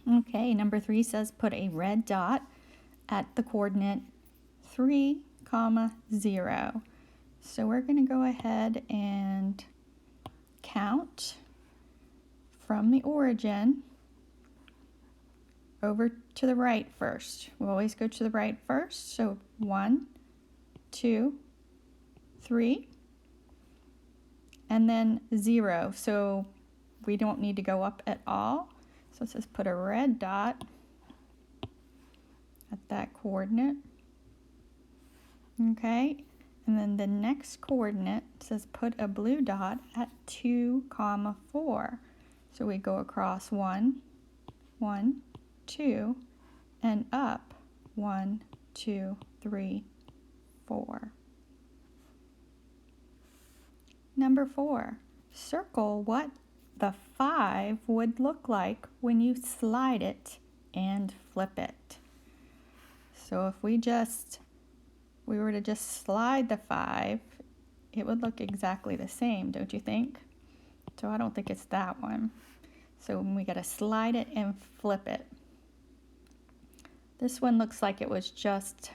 Okay, number 3 says put a red dot at the coordinate 3, 0. So we're going to go ahead and count from the origin over to the right first. We'll always go to the right first. So 1, 2, 3, and then 0. So we don't need to go up at all. So it says put a red dot at that coordinate. Okay, and then the next coordinate says put a blue dot at 2, 4. So we go across 1, 1, 2, and up 1, 2, 3, 4. Number 4, circle what the 5 would look like when you slide it and flip it. So if we were to just slide the 5, it would look exactly the same, don't you think? So I don't think it's that one. So we got to slide it and flip it. This one looks like it was just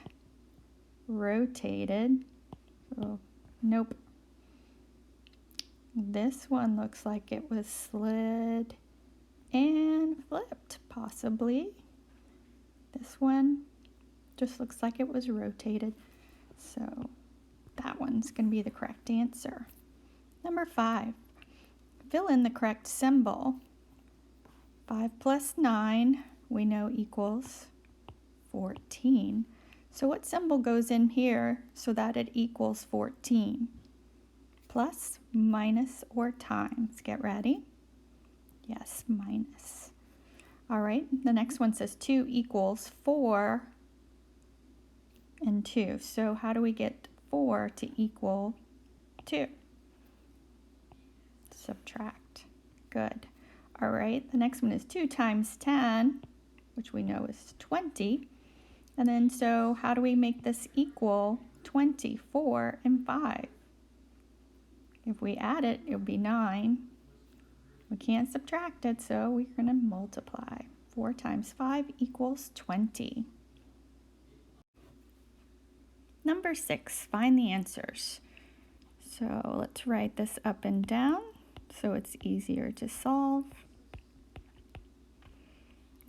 rotated. So, nope. This one looks like it was slid and flipped, possibly. This one just looks like it was rotated. So that one's going to be the correct answer. Number 5, fill in the correct symbol. 5 plus 9 we know equals 14. So what symbol goes in here so that it equals 14? Plus, minus, or times. Get ready. Yes, minus. All right, the next one says 2 equals 4 and 2. So how do we get 4 to equal 2? Subtract. Good. All right, the next one is 2 times 10, which we know is 20. And then so how do we make this equal 20? 4 and 5. If we add it, it would be 9. We can't subtract it, so we're going to multiply. 4 times 5 equals 20. Number 6, find the answers. So let's write this up and down so it's easier to solve.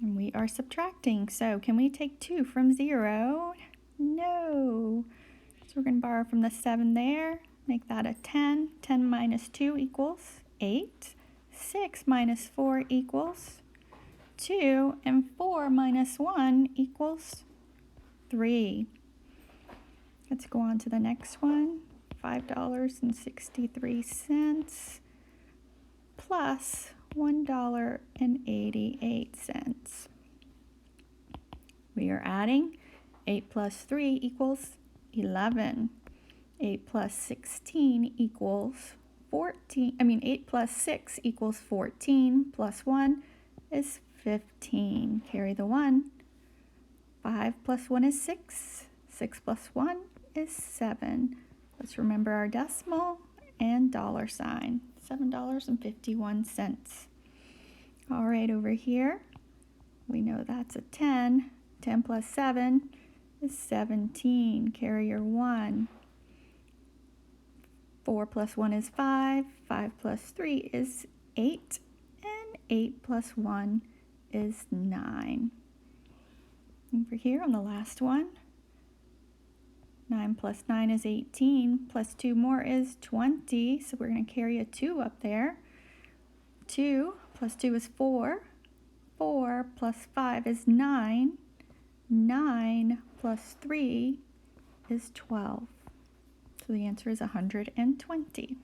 And we are subtracting. So can we take 2 from 0? No. So we're going to borrow from the 7 there. Make that a 10. 10 minus 2 equals 8. 6 minus 4 equals 2. And 4 minus 1 equals 3. Let's go on to the next one. $5.63 plus $1.88. We are adding 8 plus 3 equals 11. 8 plus 16 equals 14. 8 plus 6 equals 14 plus 1 is 15. Carry the 1. 5 plus 1 is 6. 6 plus 1 is 7. Let's remember our decimal and dollar sign. $7.51. All right, over here, we know that's a 10. 10 plus 7 is 17. Carry your 1. 4 plus 1 is 5. 5 plus 3 is 8. And 8 plus 1 is 9. Over here on the last one, 9 plus 9 is 18, plus 2 more is 20, so we're going to carry a 2 up there. 2 plus 2 is 4. 4 plus 5 is 9. 9 plus 3 is 12. So the answer is 120.